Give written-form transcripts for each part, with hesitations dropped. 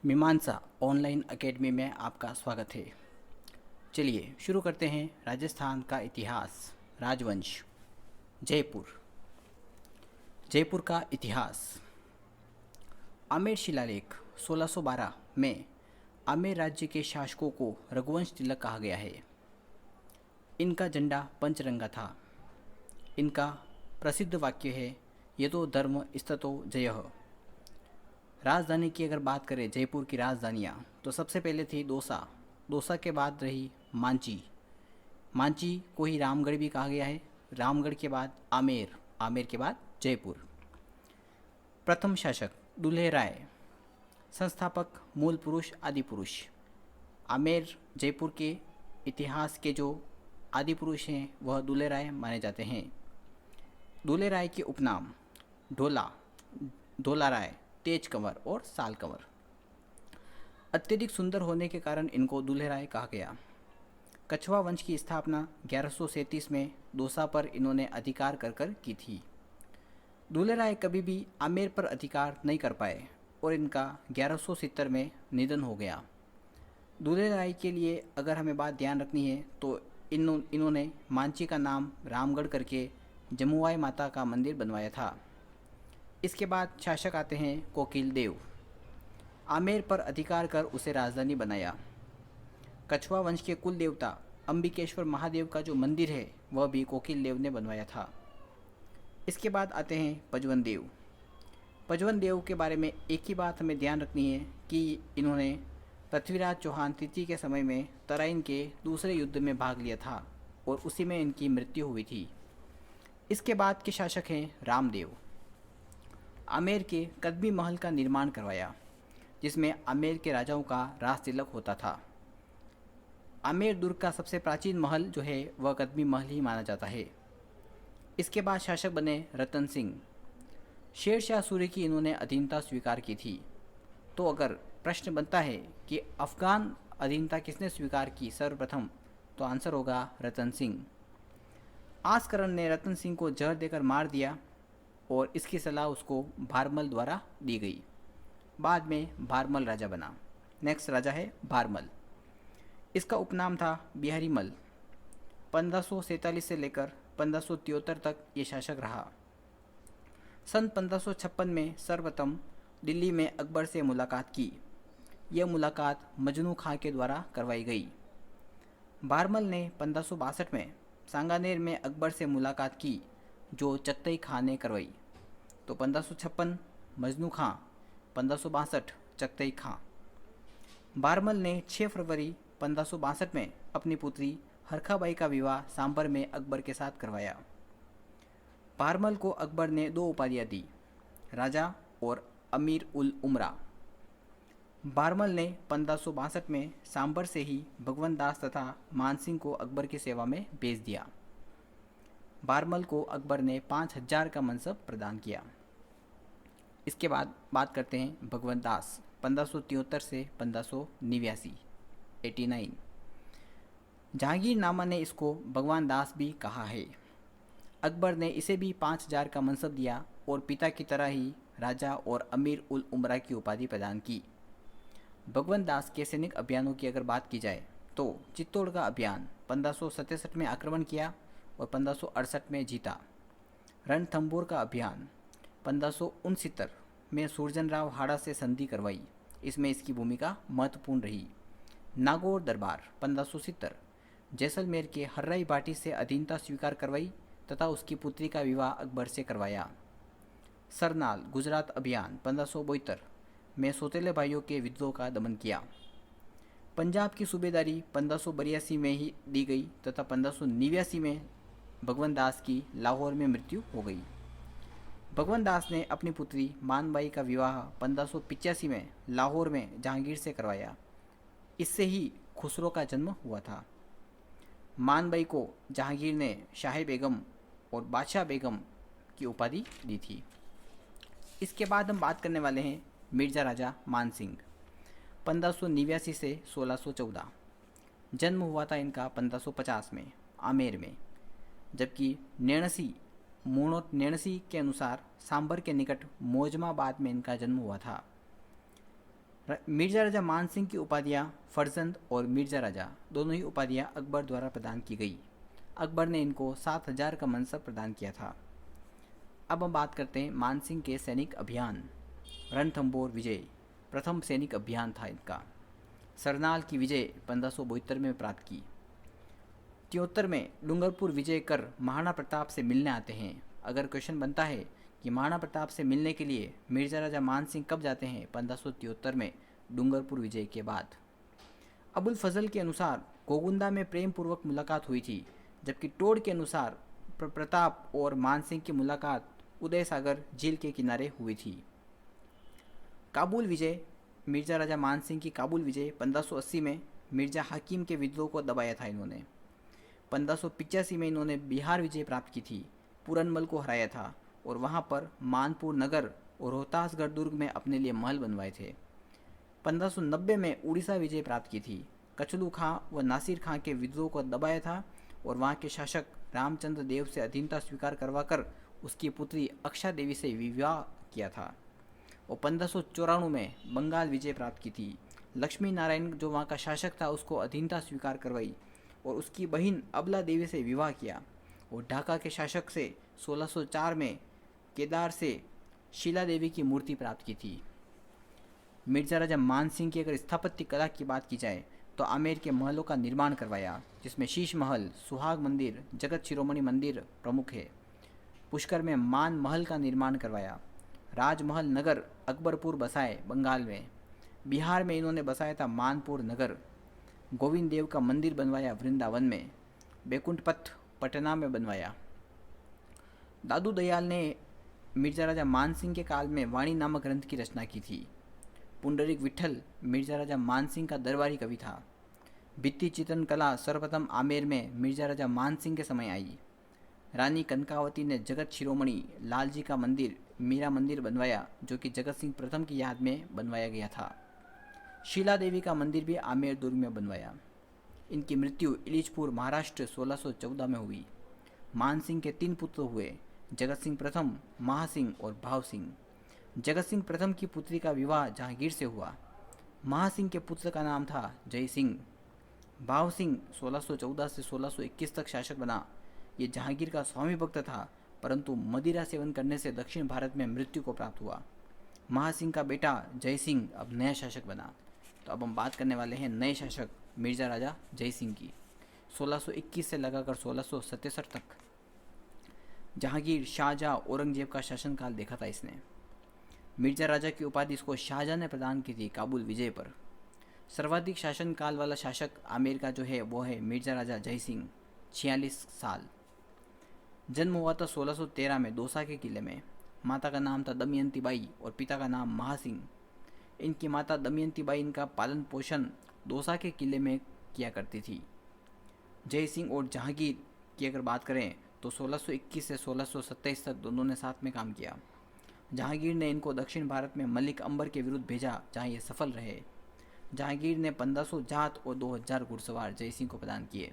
मीमांसा online academy में आपका स्वागत है। चलिए शुरू करते हैं। राजस्थान का इतिहास। राजवंश। जयपुर। जयपुर का इतिहास। आमेर शिलालेख 1612 में आमेर राज्य के शासकों को रघुवंश तिलक कहा गया है। इनका झंडा पंचरंगा था। इनका प्रसिद्ध वाक्य है, यतो धर्म स्ततो जयः। राजधानी की अगर बात करें, जयपुर की राजधानियाँ, तो सबसे पहले थी दौसा। दौसा के बाद रही मांची। मांची को ही रामगढ़ भी कहा गया है। रामगढ़ के बाद आमेर। आमेर के बाद जयपुर। प्रथम शासक दुल्हे राय। संस्थापक मूल पुरुष आदि पुरुष। आमेर जयपुर के इतिहास के जो आदि पुरुष हैं वह दुल्हे राय माने जाते हैं। दुल्हे राय के उपनाम ढोला, ढोला राय, तेज कंवर और साल कंवर। अत्यधिक सुंदर होने के कारण इनको दुल्हे राय कहा गया। कछवा वंश की स्थापना 1137 में दौसा पर इन्होंने अधिकार कर कर की थी। दुल्हे राय कभी भी आमेर पर अधिकार नहीं कर पाए और इनका 1170 में निधन हो गया। दुल्हे राय के लिए अगर हमें बात ध्यान रखनी है तो इन्होंने मांची का नाम रामगढ़ करके जमुआई माता का मंदिर बनवाया था। इसके बाद शासक आते हैं कोकिल देव। आमेर पर अधिकार कर उसे राजधानी बनाया। कछवा वंश के कुल देवता अंबिकेश्वर महादेव का जो मंदिर है वह भी कोकिल देव ने बनवाया था। इसके बाद आते हैं पचवन देव। पचवन देव के बारे में एक ही बात हमें ध्यान रखनी है कि इन्होंने पृथ्वीराज चौहान तृतीय के समय में तराइन के दूसरे युद्ध में भाग लिया था और उसी में इनकी मृत्यु हुई थी। इसके बाद के शासक हैं रामदेव। आमेर के कदमी महल का निर्माण करवाया, जिसमें आमेर के राजाओं का राज तिलक होता था। आमेर दुर्ग का सबसे प्राचीन महल जो है वह कदमी महल ही माना जाता है। इसके बाद शासक बने रतन सिंह। शेरशाह सूरी की इन्होंने अधीनता स्वीकार की थी। तो अगर प्रश्न बनता है कि अफगान अधीनता किसने स्वीकार की सर्वप्रथम, तो आंसर होगा रतन सिंह। आसकरण ने रतन सिंह को जहर देकर मार दिया और इसकी सलाह उसको भारमल द्वारा दी गई। बाद में भारमल राजा बना। नेक्स्ट राजा है भारमल। इसका उपनाम था बिहारी मल। 1547 से लेकर 1573 तक ये शासक रहा। सन 1556 में सर्वप्रथम दिल्ली में अकबर से मुलाकात की। यह मुलाकात मजनू खां के द्वारा करवाई गई। भारमल ने 1562 में सांगानेर में अकबर से मुलाकात की जो चगताई खां ने करवाई। तो 1556 मजनू खां, 1562 चगताई खां। भारमल ने 6 फरवरी 1562 में अपनी पुत्री हरखाबाई का विवाह सांबर में अकबर के साथ करवाया। भारमल को अकबर ने 2 उपाधियां दी, राजा और अमीर उल उमरा। भारमल ने 1562 में सांबर से ही भगवंत दास तथा मानसिंह को अकबर की सेवा में भेज दिया। भारमल को अकबर ने 5000 का मनसब प्रदान किया। इसके बाद बात करते हैं भगवंत दास 1573 से 1589। 89। जहांगीर नामा ने इसको भगवान दास भी कहा है। अकबर ने इसे भी 5000 का मनसब दिया और पिता की तरह ही राजा और अमीर उल उमरा की उपाधि प्रदान की। भगवंत दास के सैनिक अभियानों की अगर बात की जाए तो चित्तौड़ का अभियान 1567 में आक्रमण किया और 1568 में जीता। रणथंभौर का अभियान 1569 में सुरजनराव हाड़ा से संधि करवाई। इसमें इसकी भूमिका महत्वपूर्ण रही। नागौर दरबार 1570 जैसलमेर के हर्राई बाटी से अधीनता स्वीकार करवाई तथा उसकी पुत्री का विवाह अकबर से करवाया। सरनाल गुजरात अभियान 1572 में सौतेले भाइयों के विद्रोह का दमन किया। पंजाब की सूबेदारी 1582 में ही दी गई तथा 1589 में भगवंत दास की लाहौर में मृत्यु हो गई। भगवंत दास ने अपनी पुत्री मानबाई का विवाह 1585 में लाहौर में जहांगीर से करवाया। इससे ही खुसरो का जन्म हुआ था। मानबाई को जहांगीर ने शाही बेगम और बादशाह बेगम की उपाधि दी थी। इसके बाद हम बात करने वाले हैं मिर्जा राजा मानसिंह। 1589 से 1614। जन्म हुआ था इनका 1550 में आमेर में, जबकि नेणसी के अनुसार सांबर के निकट मोजमाबाद में इनका जन्म हुआ था। मिर्जा राजा मान सिंह की उपाधियाँ फरजंद और मिर्जा राजा दोनों ही उपाधियाँ अकबर द्वारा प्रदान की गई। अकबर ने इनको 7,000 का मनसब प्रदान किया था। अब हम बात करते हैं मानसिंह के सैनिक अभियान। रणथंबोर विजय प्रथम सैनिक अभियान था इनका। सरनाल की विजय 1572 में प्राप्त की। 73 में डूंगरपुर विजय कर महाराणा प्रताप से मिलने आते हैं। अगर क्वेश्चन बनता है कि महाराणा प्रताप से मिलने के लिए मिर्जा राजा मान सिंह कब जाते हैं, 1573 में डूंगरपुर विजय के बाद। अबुल फजल के अनुसार गोगुंदा में प्रेम पूर्वक मुलाकात हुई थी, जबकि टोड के अनुसार प्रताप और मान सिंह की मुलाकात उदय सागर झील के किनारे हुई थी। काबुल विजय मिर्जा राजा मान सिंह की काबुल विजय 1580 में मिर्जा हकीम के विद्रोह को दबाया था इन्होंने। 1585 में इन्होंने बिहार विजय प्राप्त की थी, पूरनमल को हराया था और वहां पर मानपुर नगर और रोहतासगढ़ दुर्ग में अपने लिए महल बनवाए थे। 1590 में उड़ीसा विजय प्राप्त की थी, कचलू खां व नासिर खां के विद्रोह को दबाया था और वहां के शासक रामचंद्र देव से अधीनता स्वीकार करवाकर उसकी पुत्री अक्षा देवी से विवाह किया था। और 1594 में बंगाल विजय प्राप्त की थी। लक्ष्मी नारायण जो वहाँ का शासक था उसको अधीनता स्वीकार करवाई और उसकी बहन अबला देवी से विवाह किया। और ढाका के शासक से 1604 में केदार से शीला देवी की मूर्ति प्राप्त की थी। मिर्जा राजा मान सिंह की अगर स्थापत्य कला की बात की जाए तो आमेर के महलों का निर्माण करवाया, जिसमें शीश महल, सुहाग मंदिर, जगत शिरोमणि मंदिर प्रमुख है। पुष्कर में मान महल का निर्माण करवाया। राजमहल नगर अकबरपुर बसाए बंगाल में। बिहार में इन्होंने बसाया था मानपुर नगर। गोविंद देव का मंदिर बनवाया वृंदावन में। बैकुंठ पथ पटना में बनवाया। दादू दयाल ने मिर्जा राजा मान सिंह के काल में वाणी नामक ग्रंथ की रचना की थी। पुंडरिक विठल मिर्जा राजा मान सिंह का दरबारी कवि था। भित्ति चित्रण कला सर्वप्रथम आमेर में मिर्जा राजा मान सिंह के समय आई। रानी कनकावती ने जगत शिरोमणि लालजी का मंदिर मीरा मंदिर बनवाया, जो कि जगत सिंह प्रथम की याद में बनवाया गया था। शीला देवी का मंदिर भी आमेर दुर्ग में बनवाया। इनकी मृत्यु इलिचपुर महाराष्ट्र 1614 में हुई। मान सिंह के 3 पुत्र हुए, जगत सिंह प्रथम, महासिंह और भाव सिंह। जगत सिंह प्रथम की पुत्री का विवाह जहांगीर से हुआ। महासिंह के पुत्र का नाम था जय सिंह। भाव सिंह 1614 से 1621 तक शासक बना। ये जहांगीर का स्वामी भक्त था, परंतु मदिरा सेवन करने से दक्षिण भारत में मृत्यु को प्राप्त हुआ। महासिंह का बेटा जय सिंह अब नया शासक बना। तो अब हम बात करने वाले हैं नए शासक मिर्जा राजा जय सिंह की। 1621 से लगाकर 1667 तक जहांगीर, शाहजहाँ, औरंगजेब का शासनकाल देखा था इसने। मिर्जा राजा की उपाधि इसको शाहजहाँ ने प्रदान की थी काबुल विजय पर। सर्वाधिक शासनकाल वाला शासक आमेर का जो है वो है मिर्जा राजा जय सिंह, 46 साल। जन्म हुआ था 1613 में दौसा के किले में। माता का नाम था दमयंती बाई और पिता का नाम महासिंह। इनकी माता दमयंती बाई इनका पालन पोषण दौसा के किले में किया करती थी। जय सिंह और जहांगीर की अगर बात करें तो 1621 से 1627 तक दोनों ने साथ में काम किया। जहांगीर ने इनको दक्षिण भारत में मलिक अंबर के विरुद्ध भेजा, जहां ये सफल रहे। जहांगीर ने 1500 जात और 2000 घुड़सवार जय सिंह को प्रदान किए।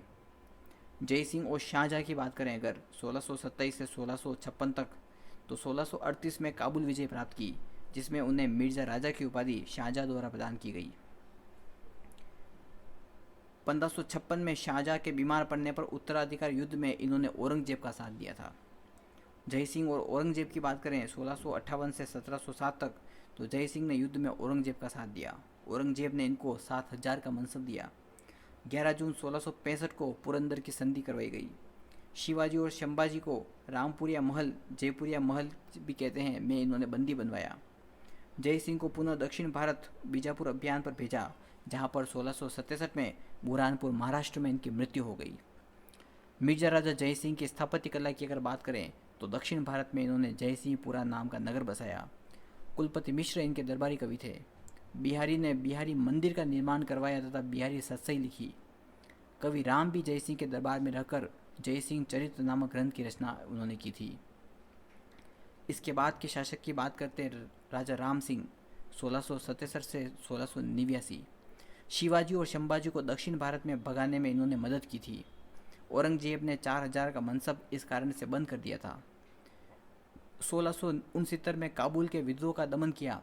जय सिंह और शाहजहाँ की बात करें अगर 1627 से 1656 तक, तो 1638 में काबुल विजय प्राप्त की, जिसमें उन्हें मिर्जा राजा की उपाधि शाहजहाँ द्वारा प्रदान की गई। 1556 में शाहजहाँ के बीमार पड़ने पर उत्तराधिकार युद्ध में इन्होंने औरंगजेब का साथ दिया था। जय सिंह और औरंगजेब की बात करें 1658 से 1707 तक, तो जय सिंह ने युद्ध में औरंगजेब का साथ दिया। औरंगजेब ने इनको 7000 का मनसब दिया। 11 जून 1665 को पुरंदर की संधि करवाई गई। शिवाजी और शंभाजी को रामपुरिया महल, जयपुरिया महल भी कहते हैं, में इन्होंने बंदी बनवाया। जय सिंह को पुनः दक्षिण भारत बीजापुर अभियान पर भेजा, जहां पर 1667 में बुरहानपुर महाराष्ट्र में इनकी मृत्यु हो गई। मिर्जा राजा जय सिंह की स्थापत्य कला की अगर बात करें तो दक्षिण भारत में इन्होंने जय सिंहपुरा नाम का नगर बसाया। कुलपति मिश्र इनके दरबारी कवि थे। बिहारी ने बिहारी मंदिर का निर्माण करवाया तथा बिहारी सत्सई लिखी। कवि राम भी जय सिंह के दरबार में रहकर जय सिंह चरित्र नामक ग्रंथ की रचना उन्होंने की थी। इसके बाद के शासक की बात करते हैं राजा राम सिंह 1677 से 1689। शिवाजी और शंभाजी को दक्षिण भारत में भगाने में इन्होंने मदद की थी। औरंगजेब ने 4000 का मनसब इस कारण से बंद कर दिया था। 1669 में काबुल के विद्रोह का दमन किया।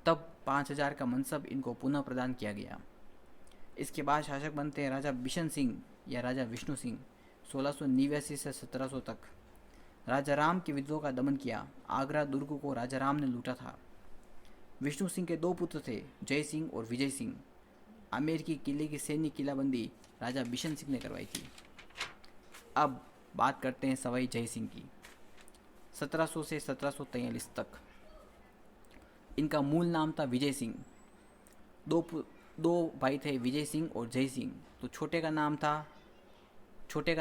तब 5,000 का मनसब इनको पुनः प्रदान किया गया। इसके बाद शासक बनते हैं राजा बिशन सिंह या राजा विष्णु सिंह 1689 से 1700 तक। राजा राम के विद्रोह का दमन किया। आगरा दुर्ग को राजा राम ने लूटा था। विष्णु सिंह के 2 पुत्र थे, जय सिंह और विजय सिंह। आमेर की किले की सैन्य किलाबंदी राजा बिशन सिंह ने करवाई थी। अब बात करते हैं सवाई जय सिंह की। 1700 से 1743 तक इनका मूल नाम था विजय सिंह। दो भाई थे, विजय सिंह और जय सिंह। तो छोटे का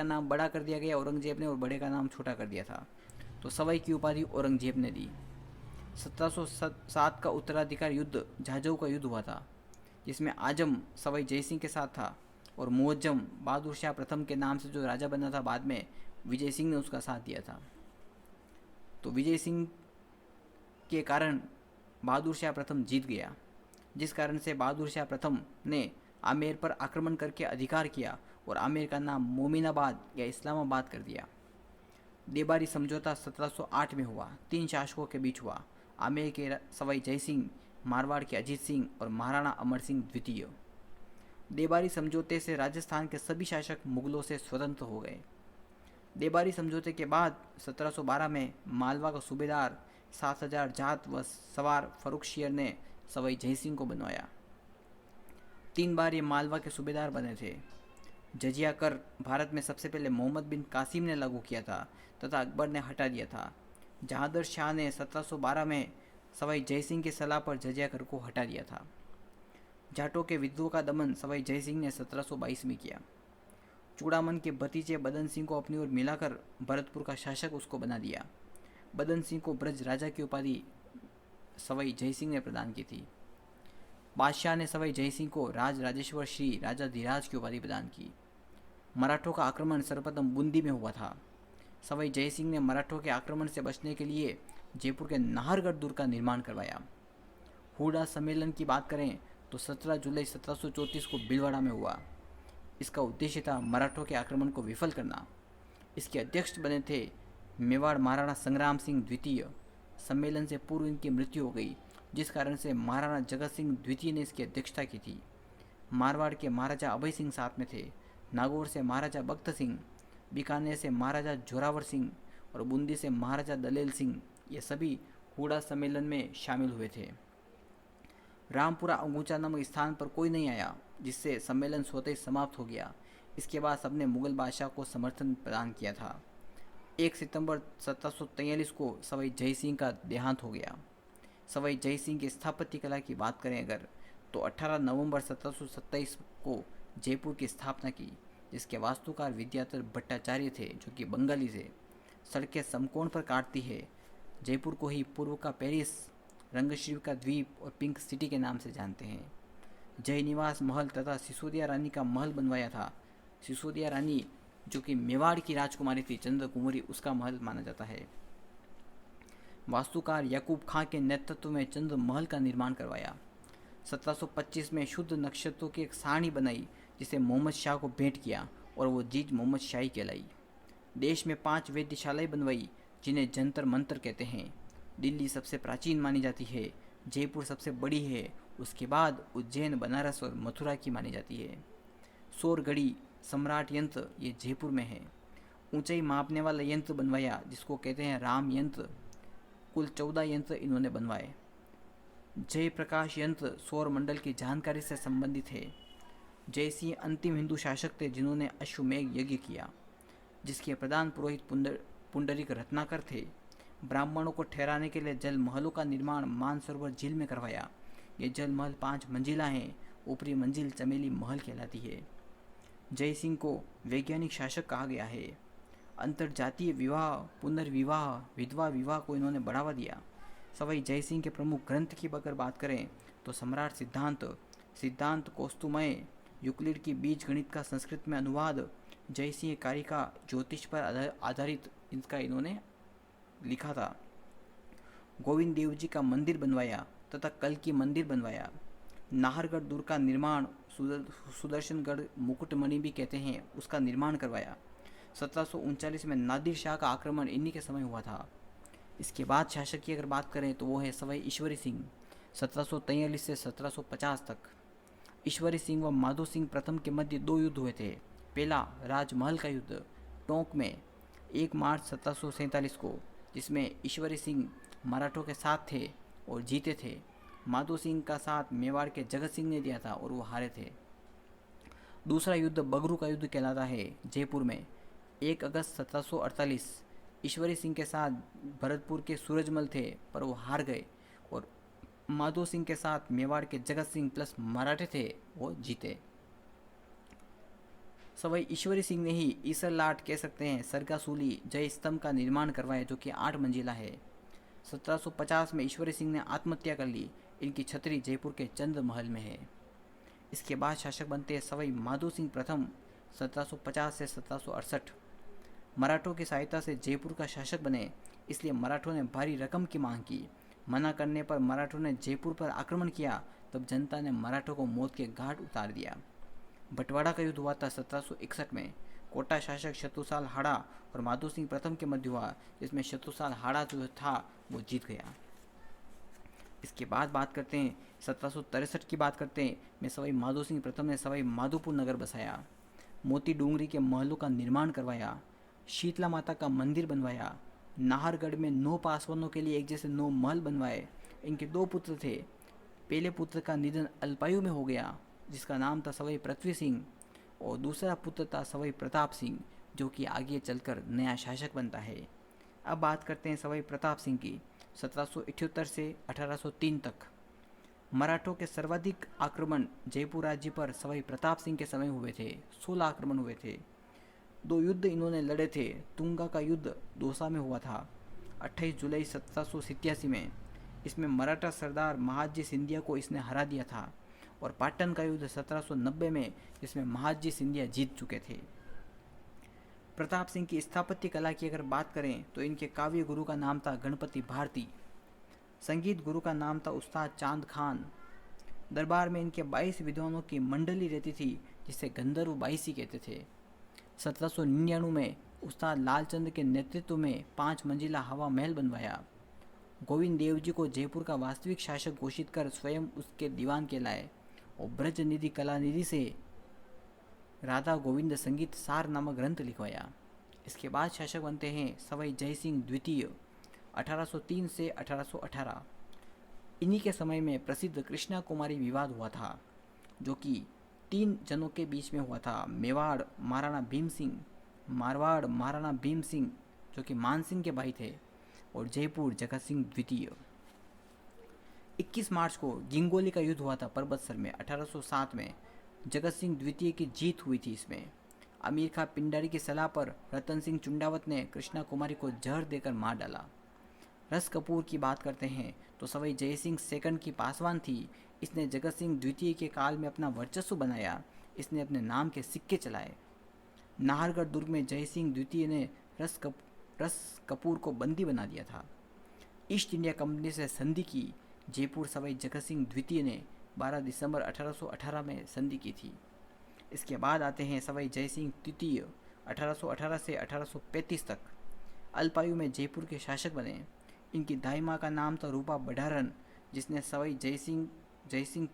नाम बड़ा कर दिया गया औरंगजेब ने और बड़े का नाम छोटा कर दिया था। तो सवाई की उपाधि औरंगजेब ने दी। 1707 का उत्तराधिकार युद्ध झाझऊ का युद्ध हुआ था, जिसमें आजम सवाई जय सिंह के साथ था और मुअज्जम बहादुर शाह प्रथम के नाम से जो राजा बना था, बाद में विजय सिंह ने उसका साथ दिया था। तो विजय सिंह के कारण बहादुर शाह प्रथम जीत गया, जिस कारण से बहादुर शाह प्रथम ने आमेर पर आक्रमण करके अधिकार किया और आमेर का नाम मोमिनाबाद या इस्लामाबाद कर दिया। देबारी समझौता 1708 में हुआ। 3 शासकों के बीच हुआ, आमेर के सवाई जय सिंह, मारवाड़ के अजीत सिंह और महाराणा अमर सिंह द्वितीय। देबारी समझौते से राजस्थान के सभी शासक मुगलों से स्वतंत्र हो गए। देबारी समझौते के बाद 1712 में मालवा का सूबेदार 7,000 जात व सवार फर्रुखशियर ने सवाई जय सिंह को बनवाया। 3 बार ये मालवा के सूबेदार बने थे। जजिया कर भारत में सबसे पहले मोहम्मद बिन कासिम ने लागू किया था तथा अकबर ने हटा दिया था। जहादर शाह ने 1712 में सवाई जय सिंह की सलाह पर जजिया कर को हटा दिया था। जाटों के विद्रोह का दमन सवाई जय सिंह ने 1722 में किया। चूड़ामन के भतीजे बदन सिंह को अपनी ओर मिलाकर भरतपुर का शासक उसको बना दिया। बदन सिंह को ब्रज राजा की उपाधि सवाई जय सिंह ने प्रदान की थी। बादशाह ने सवाई जय सिंह को राज राजेश्वर श्री राजा धीराज की उपाधि प्रदान की। मराठों का आक्रमण सर्वप्रथम बूंदी में हुआ था। सवाई जय सिंह ने मराठों के आक्रमण से बचने के लिए जयपुर के नाहरगढ़ दुर्ग का निर्माण करवाया। हुडा सम्मेलन की बात करें तो 17 जुलाई 1734 को भीलवाड़ा में हुआ। इसका उद्देश्य था मराठों के आक्रमण को विफल करना। इसके अध्यक्ष बने थे मेवाड़ महाराणा संग्राम सिंह द्वितीय। सम्मेलन से पूर्व इनकी मृत्यु हो गई, जिस कारण से महाराणा जगत सिंह द्वितीय ने इसकी अध्यक्षता की थी। मारवाड़ के महाराजा अभय सिंह साथ में थे। नागौर से महाराजा बख्त सिंह, बीकानेर से महाराजा जोरावर सिंह और बूंदी से महाराजा दलेल सिंह, ये सभी हुडा सम्मेलन में शामिल हुए थे। रामपुरा अंगूचा नामक स्थान पर कोई नहीं आया, जिससे सम्मेलन स्वतः समाप्त हो गया। इसके बाद सबने मुगल बादशाह को समर्थन प्रदान किया था। 1 सितंबर 1743 को सवाई जय सिंह का देहांत हो गया। सवाई जय सिंह की स्थापत्य कला की बात करें अगर, तो 18 नवंबर 1727 को जयपुर की स्थापना की, जिसके वास्तुकार विद्याधर भट्टाचार्य थे, जो कि बंगाली थे। सड़कें समकोण पर काटती है। जयपुर को ही पूर्व का पेरिस, रंगश्रीव का द्वीप और पिंक सिटी के नाम से जानते हैं। जय निवास महल तथा सिसोदिया रानी का महल बनवाया था। सिसोदिया रानी जो कि मेवाड़ की राजकुमारी थी, चंद्र कुंवरी, उसका महल माना जाता है। वास्तुकार याकूब खां के नेतृत्व में चंद्र महल का निर्माण करवाया। 1725 में शुद्ध नक्षत्रों की एक सारणी बनाई, जिसे मोहम्मद शाह को भेंट किया और वो जीत मोहम्मद शाही कहलाई। देश में 5 वेधशालाएं बनवाई, जिन्हें जंतर मंतर कहते हैं। दिल्ली सबसे प्राचीन मानी जाती है। जयपुर सबसे बड़ी है। उसके बाद उज्जैन, बनारस और मथुरा की मानी जाती है। सौर घड़ी सम्राट यंत्र ये जयपुर में है। ऊंचाई मापने वाला यंत्र बनवाया, जिसको कहते हैं राम यंत्र। कुल 14 यंत्र इन्होंने बनवाए। जय प्रकाश यंत्र सौर मंडल की जानकारी से संबंधित है। जय सिंह अंतिम हिंदू शासक थे जिन्होंने अश्वमेघ यज्ञ किया, जिसके प्रधान पुरोहित पुंडरीक रत्नाकर थे। ब्राह्मणों को ठहराने के लिए जल महलों का निर्माण मानसरोवर झील में करवाया। ये जल महल 5 मंजिला हैं। ऊपरी मंजिल चमेली महल कहलाती है। जय सिंह को वैज्ञानिक शासक कहा गया है। अंतरजातीय विवाह, पुनर्विवाह, विधवा विवाह को इन्होंने बढ़ावा दिया। सवाई जय सिंह के प्रमुख ग्रंथ की अगर बात करें तो सम्राट सिद्धांत कौस्तुमय, यूक्लिड की बीज गणित का संस्कृत में अनुवाद, जय सिंह कारिका ज्योतिष पर आधारित इनका इन्होंने लिखा था। गोविंद देव जी का मंदिर बनवाया तथा कल की मंदिर बनवाया। नाहरगढ़ दुर्ग का निर्माण, सुदर्शनगढ़ मुकुटमणि भी कहते हैं, उसका निर्माण करवाया। 1739 में नादिर शाह का आक्रमण इन्हीं के समय हुआ था। इसके बाद शासक की अगर बात करें तो वो है सवाई ईश्वरी सिंह। 1743 से 1750 तक ईश्वरी सिंह व माधो सिंह प्रथम के मध्य दो युद्ध हुए थे। पहला राजमहल का युद्ध टोंक में 1 मार्च 1747 को, जिसमें ईश्वरी सिंह मराठों के साथ थे और जीते थे। माधो सिंह का साथ मेवाड़ के जगत सिंह ने दिया था और वो हारे थे। दूसरा युद्ध बगरू का युद्ध कहलाता है। जयपुर में 1 अगस्त 1748 ईश्वरी सिंह के साथ भरतपुर के सूरजमल थे, पर वो हार गए और माधो सिंह के साथ मेवाड़ के जगत सिंह प्लस मराठे थे, वो जीते। सवाई ईश्वरी सिंह ने ही ईसर लाट कह सकते हैं सरगासूली जय स्तंभ का निर्माण करवाया, जो कि 8 मंजिला है। 1750 में ईश्वरी सिंह ने आत्महत्या कर ली। इनकी छतरी जयपुर के चंद महल में है। इसके बाद शासक बनते हैं सवाई माधो सिंह प्रथम 1750 से 1768। मराठों की सहायता से जयपुर का शासक बने, इसलिए मराठों ने भारी रकम की मांग की। मना करने पर मराठों ने जयपुर पर आक्रमण किया, तब जनता ने मराठों को मौत के घाट उतार दिया। बंटवाड़ा का युद्ध हुआ था 1761 में। कोटा शासक शत्रुसाल हाड़ा और माधो सिंह प्रथम के मध्य हुआ, जिसमें शत्रुसाल हाड़ा जो था वो जीत गया। इसके बाद बात करते हैं 1763 की बात करते हैं में सवाई माधो सिंह प्रथम ने सवाई माधोपुर नगर बसाया, मोती डूंगरी के महलों का निर्माण करवाया, शीतला माता का मंदिर बनवाया, नाहरगढ़ में 9 पासवानों के लिए एक जैसे 9 महल बनवाए। इनके 2 पुत्र थे। पहले पुत्र का निधन अल्पायु में हो गया, जिसका नाम था सवाई पृथ्वी सिंह, और दूसरा पुत्र था सवाई प्रताप सिंह, जो कि आगे चलकर नया शासक बनता है। अब बात करते हैं सवाई प्रताप सिंह की। 1778 से 1803 तक मराठों के सर्वाधिक आक्रमण जयपुर राज्य पर सवाई प्रताप सिंह के समय हुए थे। 16 आक्रमण हुए थे। 2 युद्ध इन्होंने लड़े थे। तुंगा का युद्ध दौसा में हुआ था 28 जुलाई 1787 में। इसमें मराठा सरदार महादजी सिंधिया को इसने हरा दिया था। और पाटन का युद्ध 1790 में, जिसमें महादजी सिंधिया जीत चुके थे। प्रताप सिंह की स्थापत्य कला की अगर बात करें तो इनके काव्य गुरु का नाम था गणपति भारती। संगीत गुरु का नाम था उस्ताद चांद खान। दरबार में इनके 22 विद्वानों की मंडली रहती थी, जिसे गंधर्व 22 कहते थे। 1799 में उस्ताद लालचंद के नेतृत्व में 5 मंजिला हवा महल बनवाया। गोविंद देव जी को जयपुर का वास्तविक शासक घोषित कर स्वयं उसके दीवान कहलाए और ब्रज निधि कला निधि से राधा गोविंद संगीत सार नामक ग्रंथ लिखवाया। इसके बाद शासक बनते हैं सवाई जय सिंह द्वितीय 1803 से 1818। इन्हीं के समय में प्रसिद्ध कृष्णा कुमारी विवाद हुआ था, जो कि 3 जनों के बीच में हुआ था। मेवाड़ महाराणा भीम सिंह, मारवाड़ महाराणा भीम सिंह जो कि मान सिंह के भाई थे, और जयपुर जगत सिंह द्वितीय। 21 मार्च को गिंगोली का युद्ध हुआ था पर्वतसर में 1807 में। जगत सिंह द्वितीय की जीत हुई थी। इसमें अमीर खां पिंडारी की सलाह पर रतन सिंह चुंडावत ने कृष्णा कुमारी को जहर देकर मार डाला। रस कपूर की बात करते हैं तो सवाई जय सिंह सेकंड की पासवान थी। इसने जगत सिंह द्वितीय के काल में अपना वर्चस्व बनाया। इसने अपने नाम के सिक्के चलाए। नाहरगढ़ दुर्ग में जय सिंह द्वितीय ने रस कपूर को बंदी बना दिया था। ईस्ट इंडिया कंपनी से संधि की। जयपुर सवाई जगत सिंह द्वितीय ने 12 दिसंबर 1818 में संधि की थी। इसके बाद आते हैं सवाई जय सिंह तृतीय 1818 से 1835 तक। अल्पायु में जयपुर के शासक बने। इनकी दाई माँ का नाम था रूपा बडारन, जिसने सवाई जय सिंह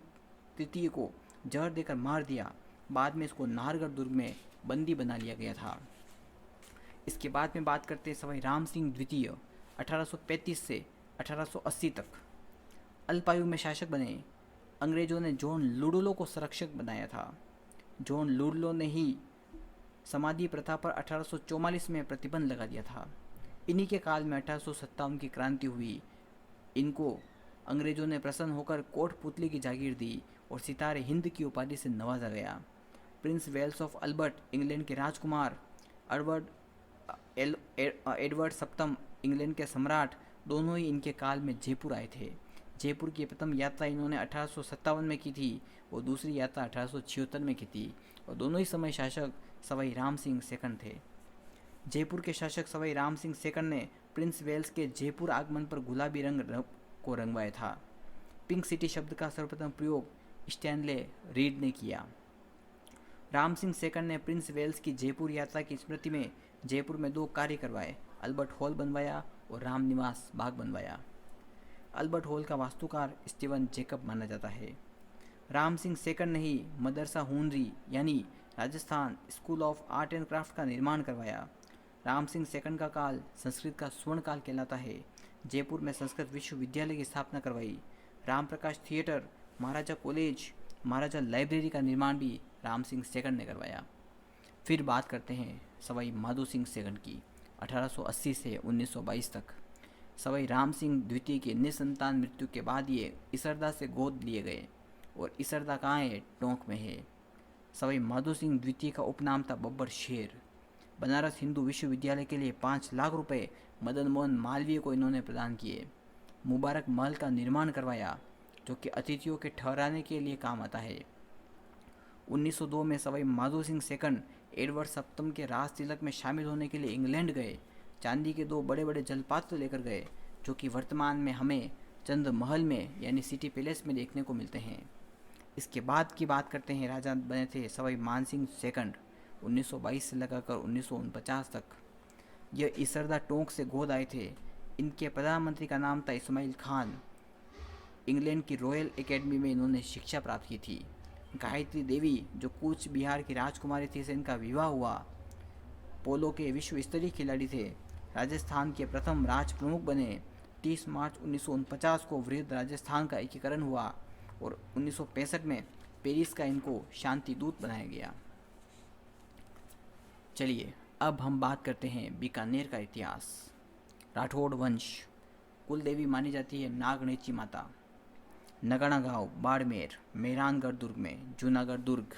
तृतीय को जहर देकर मार दिया। बाद में इसको नाहरगढ़ दुर्ग में बंदी बना लिया गया था। इसके बाद में बात करते हैं सवाई राम सिंह द्वितीय 1835 से 1880 तक। अल्पायु में शासक बने। अंग्रेजों ने जॉन लुडलो को संरक्षक बनाया था। जॉन लुडलो ने ही समाधि प्रथा पर 1844 में प्रतिबंध लगा दिया था। इन्हीं के काल में 1857 की क्रांति हुई। इनको अंग्रेजों ने प्रसन्न होकर कोटपुतली की जागीर दी और सितारे हिंद की उपाधि से नवाजा गया। Prince Wales of Albert England के राजकुमार, एडवर्ड सप्तम इंग्लैंड के सम्राट, दोनों ही इनके काल में जयपुर आए थे। जयपुर की प्रथम यात्रा इन्होंने 1857 में की थी और दूसरी यात्रा 1876 में की थी, और दोनों ही समय शासक सवाई राम सिंह सेकंड थे। जयपुर के शासक सवाई राम सिंह सेकंड ने प्रिंस वेल्स के जयपुर आगमन पर गुलाबी रंग को रंगवाया था। पिंक सिटी शब्द का सर्वप्रथम प्रयोग स्टैनले रीड ने किया। राम सिंह सेकंड ने प्रिंस वेल्स की जयपुर यात्रा की स्मृति में जयपुर में 2 कार्य करवाए। अल्बर्ट हॉल बनवाया और राम निवास बाग बनवाया। अल्बर्ट हॉल का वास्तुकार स्टीवन जैकब माना जाता है। राम सिंह सेकंड ने ही मदरसा हुनरी यानी Rajasthan school of art and craft का निर्माण करवाया। राम सिंह सेकंड का काल संस्कृत का स्वर्ण काल कहलाता है। जयपुर में संस्कृत विश्वविद्यालय की स्थापना करवाई। राम प्रकाश थिएटर, महाराजा कॉलेज, महाराजा लाइब्रेरी का निर्माण भी राम सिंह सेकंड ने करवाया। फिर बात करते हैं सवाई माधो सिंह सेकंड की। 1880 से 1922 तक सवाई राम सिंह द्वितीय की निसंतान मृत्यु के बाद ये इसरदा से गोद लिए गए, और इसरदा कहाँ है? टोंक में है। सवाई माधो सिंह द्वितीय का उपनाम था बब्बर शेर। बनारस हिंदू विश्वविद्यालय के लिए 5 लाख रुपए मदन मोहन मालवीय को इन्होंने प्रदान किए। मुबारक महल का निर्माण करवाया, जो कि अतिथियों के ठहराने के लिए काम आता है। 1902 में सवाई माधो सिंह सेकंड एडवर्ड सप्तम के राज तिलक में शामिल होने के लिए इंग्लैंड गए। चांदी के 2 बड़े बड़े जलपात्र लेकर गए, जो कि वर्तमान में हमें चंद महल में यानी सिटी पैलेस में देखने को मिलते हैं। इसके बाद की बात करते हैं, राजा बने थे सवाई मानसिंह सेकंड 1922 से लगाकर 1949 तक। यह इसरदा टोंक से गोद आए थे। इनके प्रधानमंत्री का नाम था इस्माइल खान। इंग्लैंड की रॉयल एकेडमी में इन्होंने शिक्षा प्राप्त की थी। गायत्री देवी जो कूच बिहार की राजकुमारी थी से इनका विवाह हुआ। पोलो के विश्व स्तरीय खिलाड़ी थे। राजस्थान के प्रथम राज प्रमुख बने। 30 मार्च 1949 को वृहद राजस्थान का एकीकरण हुआ और 1965 में पेरिस का इनको शांति दूत बनाया गया। चलिए अब हम बात करते हैं बीकानेर का इतिहास। राठौड़ वंश। कुल देवी मानी जाती है नागणेची माता। नगाड़ा गांव बाड़मेर, मेहरानगढ़ दुर्ग में, जूनागढ़ दुर्ग,